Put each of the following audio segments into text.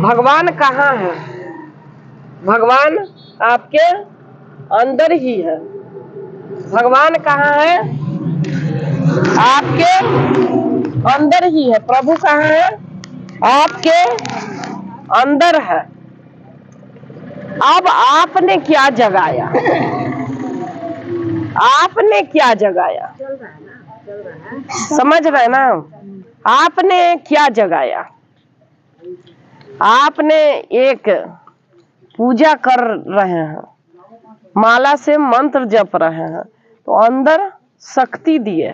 भगवान कहाँ है? भगवान आपके अंदर ही है। भगवान कहाँ है? आपके अंदर ही है। प्रभु कहाँ है? आपके अंदर है। अब आपने क्या जगाया? आपने क्या जगाया? समझ रहे ना? आपने क्या जगाया? आपने एक पूजा कर रहे हैं, माला से मंत्र जप रहे हैं, तो अंदर शक्ति दिए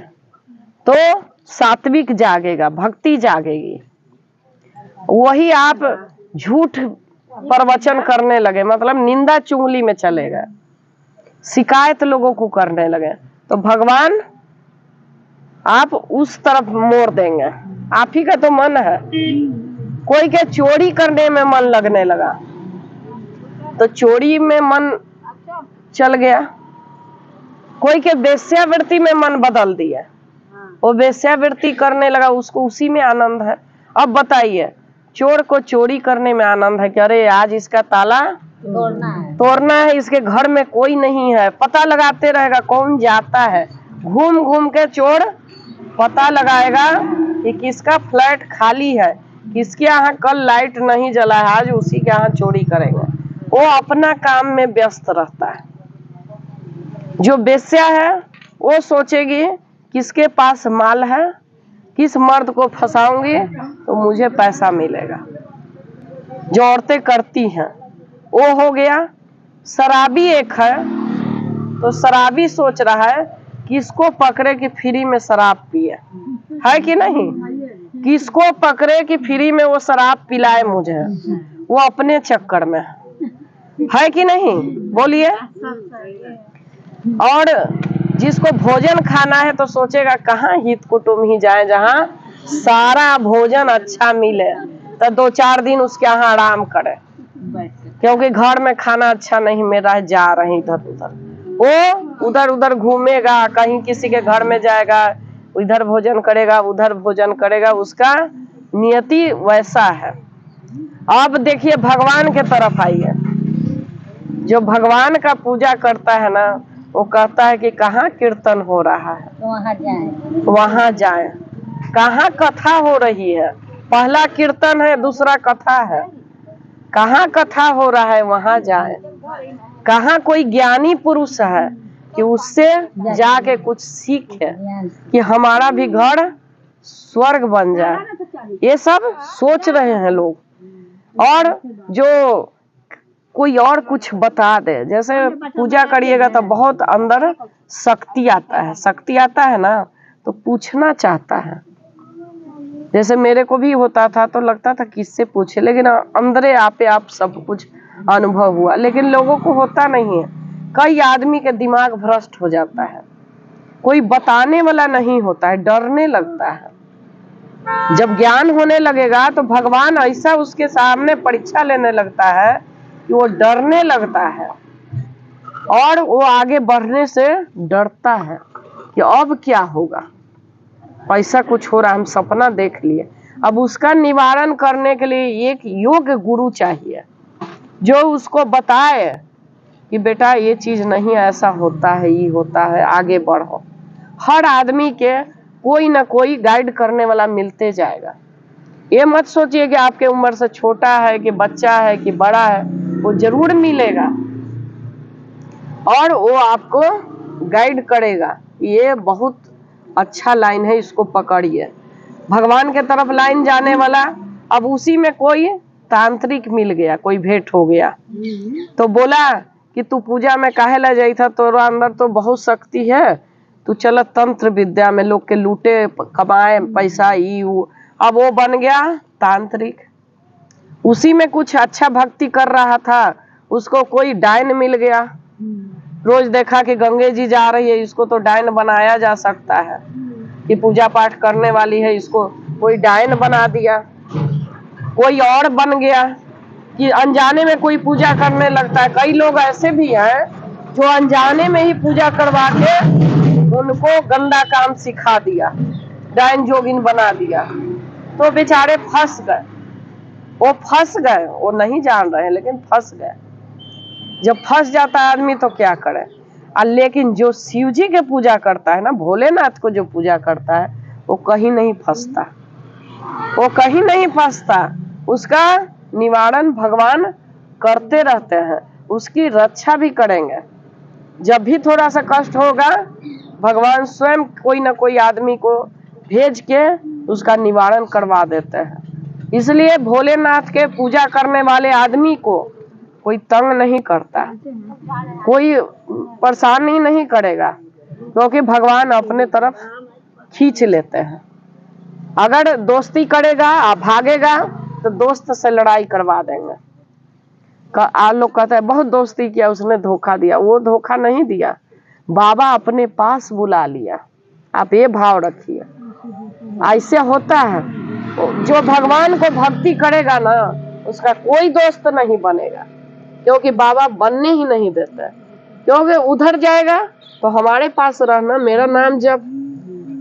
तो सात्विक जागेगा, भक्ति जागेगी। वही आप झूठ प्रवचन करने लगे, मतलब निंदा चुगली में चले गए, शिकायत लोगों को करने लगे, तो भगवान आप उस तरफ मोड़ देंगे। आप ही का तो मन है। कोई के चोरी करने में मन लगने लगा तो चोरी में मन चल गया। कोई के वेश्यावृत्ति में मन बदल दिया, वो वेश्यावृत्ति करने लगा, उसको उसी में आनंद है। अब बताइए, चोर को चोरी करने में आनंद है कि अरे आज इसका ताला तोड़ना है, इसके घर में कोई नहीं है, पता लगाते रहेगा कौन जाता है, घूम घूम के चोर पता लगाएगा कि किसका फ्लैट खाली है, किसके यहाँ कल लाइट नहीं जला है, आज उसी के यहाँ चोरी करेंगे। वो अपना काम में व्यस्त रहता है। जो वेश्या है वो सोचेगी किसके पास माल है, किस मर्द को फंसाऊंगी तो मुझे पैसा मिलेगा। जो औरतें करती हैं वो हो गया। शराबी एक है, तो शराबी सोच रहा है किसको पकड़े कि फ्री में शराब पिए, है कि नहीं? किसको पकड़े कि फ्री में वो शराब पिलाए मुझे, वो अपने चक्कर में है कि नहीं? बोलिए। और जिसको भोजन खाना है तो सोचेगा कहाँ हित कुटुंब ही जाए जहाँ सारा भोजन अच्छा मिले, तो 2-4 दिन उसके यहाँ आराम करे, क्योंकि घर में खाना अच्छा नहीं मिल रहा है, जा रहे इधर उधर। वो उधर उधर घूमेगा, कहीं किसी के घर में जाएगा, इधर भोजन करेगा, उधर भोजन करेगा, उसका नियति वैसा है। अब देखिए भगवान के तरफ आइए। जो भगवान का पूजा करता है ना, वो कहता है कि कहाँ कीर्तन हो रहा है वहां जाए। कहाँ कथा हो रही है, पहला कीर्तन है, दूसरा कथा है। कहाँ कथा हो रहा है वहां जाए। कहाँ कोई ज्ञानी पुरुष है कि उससे जाके कुछ सीखे कि हमारा भी घर स्वर्ग बन जाए। ये सब सोच रहे हैं लोग। और जो कोई और कुछ बता दे, जैसे पूजा करिएगा तो बहुत अंदर शक्ति आता है। शक्ति आता है ना तो पूछना चाहता है। जैसे मेरे को भी होता था तो लगता था किससे पूछे, लेकिन अंदरे आपे आप सब कुछ अनुभव हुआ। लेकिन लोगों को होता नहीं है। कई आदमी के दिमाग भ्रष्ट हो जाता है, कोई बताने वाला नहीं होता है, डरने लगता है। जब ज्ञान होने लगेगा तो भगवान ऐसा उसके सामने परीक्षा लेने लगता है कि वो डरने लगता है और वो आगे बढ़ने से डरता है कि अब क्या होगा, ऐसा कुछ हो रहा, हम सपना देख लिए। अब उसका निवारण करने के लिए एक योग्य गुरु चाहिए जो उसको बताए कि बेटा ये चीज नहीं, ऐसा होता है, ये होता है, आगे बढ़ो। हर आदमी के कोई ना कोई गाइड करने वाला मिलते जाएगा। ये मत सोचिए कि आपके उम्र से छोटा है कि बच्चा है कि बड़ा है, वो जरूर मिलेगा और वो आपको गाइड करेगा। ये बहुत अच्छा लाइन है, इसको पकड़िए। भगवान के तरफ लाइन जाने वाला, अब उसी में कोई तांत्रिक मिल गया, कोई भेंट हो गया तो बोला कि तू पूजा में काहे ला जाई था, तोरा अंदर तो बहुत शक्ति है, तू चल तंत्र विद्या में, लोग के लूटे कमाए पैसा, ई वो। अब वो बन गया तांत्रिक। उसी में कुछ अच्छा भक्ति कर रहा था, उसको कोई डायन मिल गया। रोज देखा कि गंगे जी जा रही है, इसको तो डायन बनाया जा सकता है कि पूजा पाठ करने वाली है, इसको कोई डायन बना दिया। कोई और बन गया कि अनजाने में कोई पूजा करने लगता है। कई लोग ऐसे भी हैं जो अनजाने में ही पूजा करवा के उनको गंदा काम सिखा दिया, डायन जोगिन बना दिया, तो बेचारे फंस गए। वो फंस गए, वो नहीं जान रहे हैं लेकिन फंस गए। जब फंस जाता है आदमी तो क्या करे। लेकिन जो शिव जी के पूजा करता है ना, भोलेनाथ को जो पूजा करता है, वो कहीं नहीं फंसता, वो कहीं नहीं फंसता। उसका निवारण भगवान करते रहते हैं, उसकी रक्षा भी करेंगे। जब भी थोड़ा सा कष्ट होगा, भगवान स्वयं कोई ना कोई आदमी को भेज के उसका निवारण करवा देते हैं। इसलिए भोलेनाथ के पूजा करने वाले आदमी को कोई तंग नहीं करता, कोई परेशानी नहीं करेगा, क्योंकि भगवान अपने तरफ खींच लेते हैं। अगर दोस्ती करेगा, आप भागेगा तो दोस्त से लड़ाई करवा देंगे। आप लोग कहते हैं बहुत दोस्ती किया, उसने धोखा दिया। वो धोखा नहीं दिया, बाबा अपने पास बुला लिया। आप ये भाव रखिए, ऐसे होता है। जो भगवान को भक्ति करेगा ना, उसका कोई दोस्त नहीं बनेगा, क्योंकि बाबा बनने ही नहीं देते। क्योंकि उधर जाएगा तो हमारे पास रहना, मेरा नाम जब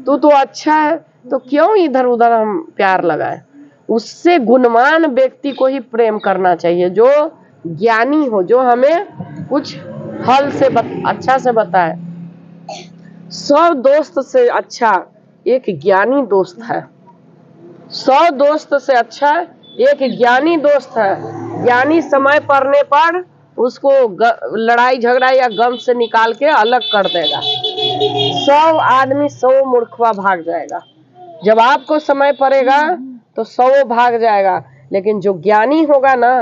तू तो अच्छा है, तो क्यों इधर उधर हम प्यार लगाए। उससे गुणवान व्यक्ति को ही प्रेम करना चाहिए, जो ज्ञानी हो, जो हमें कुछ हल से अच्छा से बताए। सब दोस्त से अच्छा एक ज्ञानी दोस्त है, 100 दोस्त से अच्छा एक ज्ञानी दोस्त है। ज्ञानी समय पड़ने पर उसको लड़ाई झगड़ा या गम से निकाल के अलग कर देगा। 100 आदमी 100 मूर्खवा भाग जाएगा। जब आपको समय पड़ेगा तो 100 भाग जाएगा, लेकिन जो ज्ञानी होगा ना,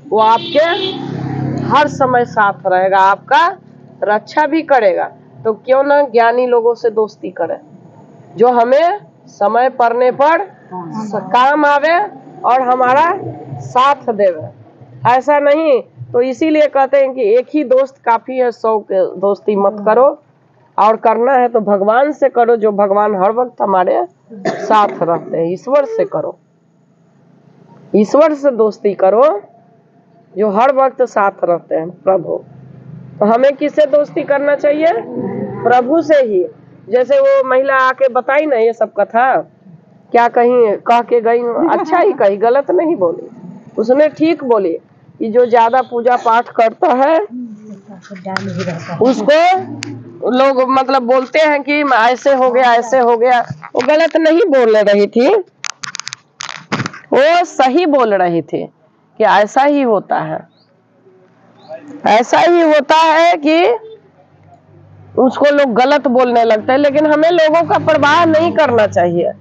वो आपके हर समय साथ रहेगा, आपका रक्षा भी करेगा। तो क्यों ना ज्ञानी लोगों से दोस्ती करें, जो हमें समय पड़ने पर काम आवे और हमारा साथ देवे। ऐसा नहीं तो इसीलिए कहते हैं कि एक ही दोस्त काफी है, 100 के दोस्ती मत करो। और करना है तो भगवान से करो, जो भगवान हर वक्त हमारे साथ रहते हैं। ईश्वर से करो, ईश्वर से दोस्ती करो, जो हर वक्त साथ रहते हैं, प्रभु। तो हमें किससे दोस्ती करना चाहिए? प्रभु से ही। जैसे वो महिला आके बताई ना ये सब कथा, क्या कहीं कह के गई, अच्छा ही कही, गलत नहीं बोली। उसने ठीक बोली कि जो ज्यादा पूजा पाठ करता है उसको लोग मतलब बोलते हैं कि ऐसे हो गया, ऐसे हो गया। वो गलत नहीं बोल रही थी, वो सही बोल रही थी कि ऐसा ही होता है, ऐसा ही होता है कि उसको लोग गलत बोलने लगते हैं। लेकिन हमें लोगों का परवाह नहीं करना चाहिए।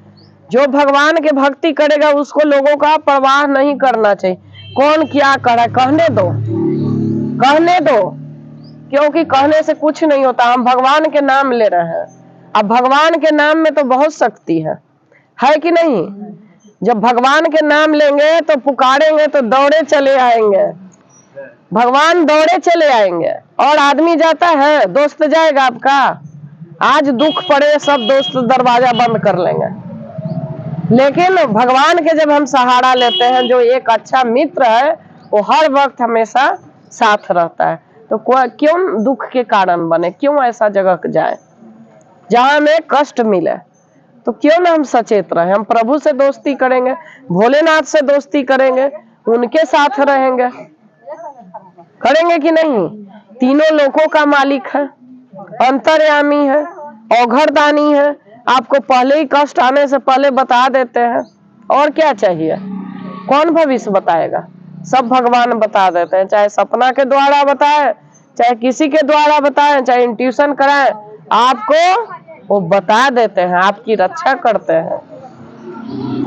जो भगवान के भक्ति करेगा उसको लोगों का परवाह नहीं करना चाहिए। कौन क्या करे, कहने दो, कहने दो, क्योंकि कहने से कुछ नहीं होता। हम भगवान के नाम ले रहे हैं, अब भगवान के नाम में तो बहुत शक्ति है कि नहीं। जब भगवान के नाम लेंगे तो पुकारेंगे तो दौड़े चले आएंगे, भगवान दौड़े चले आएंगे। और आदमी जाता है, दोस्त जाएगा आपका? आज दुख पड़े सब दोस्त दरवाजा बंद कर लेंगे। लेकिन भगवान के जब हम सहारा लेते हैं, जो एक अच्छा मित्र है, वो हर वक्त हमेशा साथ रहता है। तो क्यों दुख के कारण बने, क्यों ऐसा जगह जाए जहां हमें कष्ट मिले। तो क्यों ना हम सचेत रहे, हम प्रभु से दोस्ती करेंगे, भोलेनाथ से दोस्ती करेंगे, उनके साथ रहेंगे। करेंगे कि नहीं? तीनों लोकों का मालिक है, अंतर्यामी है, औघड़दानी है। आपको पहले ही कष्ट आने से पहले बता देते हैं। और क्या चाहिए? कौन भविष्य बताएगा? सब भगवान बता देते हैं, चाहे सपना के द्वारा बताए, चाहे किसी के द्वारा बताए, चाहे इंट्यूशन कराए, आपको वो बता देते हैं, आपकी रक्षा करते हैं।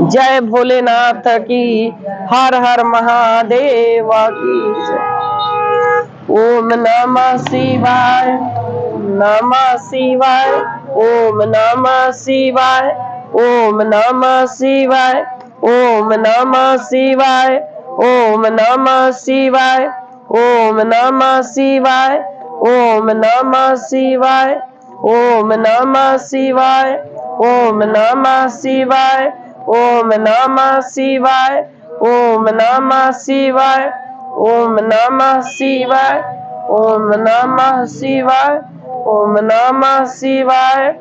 जय भोलेनाथ की, हर हर महादेव की जय। ओम नमः शिवाय, नमः शिवाय, ओम नमः शिवाय, ओम नमः शिवाय, ओम नमः शिवाय, ओम नमः शिवाय, ओम नमः शिवाय, ओम नमः शिवाय, ओम नमः शिवाय, ओम नमः शिवाय, ओम नमः शिवाय, ओम नमः शिवाय, ओम नमः शिवाय, ओम नमः शिवाय, ओम नमः शिवाय।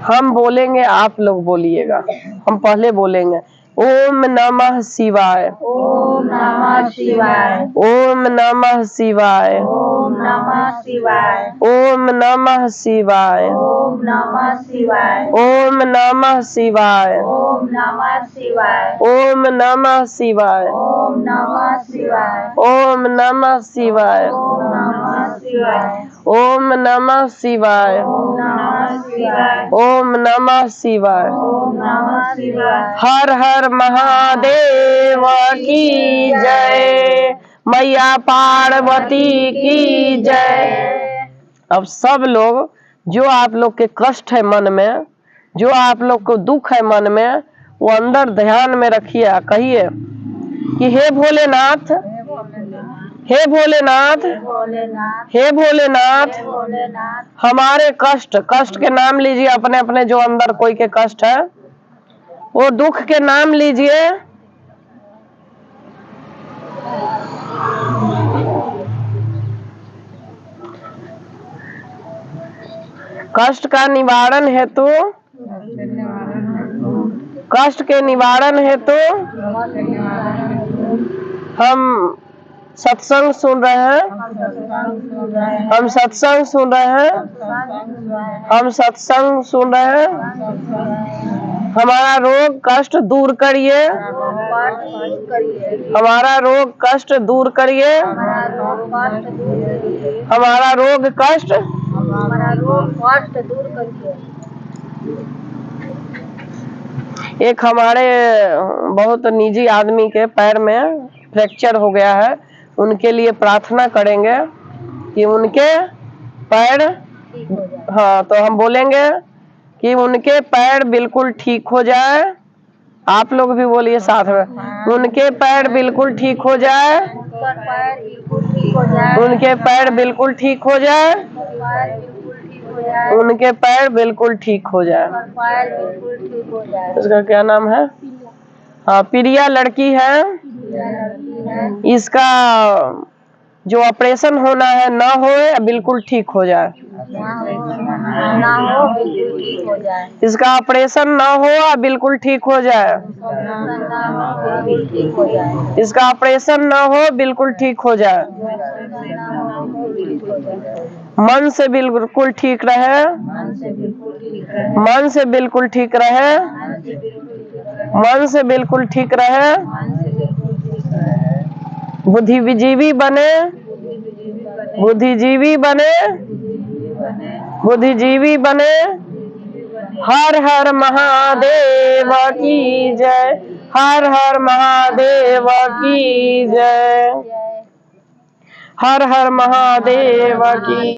हम बोलेंगे, आप लोग बोलिएगा, हम पहले बोलेंगे। ओम नमः शिवाय। ओम नमः शिवाय। ओम नमः शिवाय। ओम नमः शिवाय। ओम नमः शिवाय। ओम नमः शिवाय। ओम नमः शिवाय। ओम नमः शिवाय। ओम नमः शिवाय। ओम नमः शिवाय। ओम नमः शिवाय। ओम नमः शिवाय। ओम नमः शिवाय। ओम नमः शिवाय। ओम नमः शिवाय। ओम नमः शिवाय। हर हर महादेव की जय। मैया पार्वती की जय। अब सब लोग, जो आप लोग के कष्ट है मन में, जो आप लोग को दुख है मन में, वो अंदर ध्यान में रखिए, कहिए कि हे भोलेनाथ, हे भोलेनाथ, भोलेनाथ, हे भोलेनाथ, भोलेनाथ, हमारे कष्ट, कष्ट के नाम लीजिए अपने अपने, जो अंदर कोई के कष्ट है वो दुख के नाम लीजिए। कष्ट का निवारण हेतु, कष्ट के निवारण हेतु हम सत्संग सुन रहे हैं, हम सत्संग सुन रहे हैं, हम सत्संग सुन रहे हैं। हमारा रोग कष्ट दूर करिए, हमारा रोग कष्ट दूर करिए, हमारा रोग कष्ट दूर करिए। एक हमारे बहुत निजी आदमी के पैर में फ्रैक्चर हो गया है, उनके लिए प्रार्थना करेंगे कि उनके पैर, हाँ तो हम बोलेंगे कि उनके पैर बिल्कुल ठीक हो जाए। आप लोग भी बोलिए साथ में, उनके पैर बिल्कुल ठीक हो जाए, उनके पैर बिल्कुल ठीक हो जाए, उनके पैर बिल्कुल ठीक हो जाए। इसका क्या नाम है? हाँ, प्रिया लड़की है, इसका जो ऑपरेशन होना है ना होए, बिल्कुल ठीक हो जाए। इसका ऑपरेशन ना हो, बिल्कुल ठीक हो जाए। इसका ऑपरेशन ना हो, बिल्कुल ठीक हो जाए। मन से बिल्कुल ठीक रहे, मन से बिल्कुल ठीक रहे, मन से बिल्कुल ठीक रहे। बुद्धिजीवी बने, बुद्धिजीवी बने, बुद्धिजीवी बने। हर हर महादेव की जय, हर हर महादेव की जय, हर हर महादेव की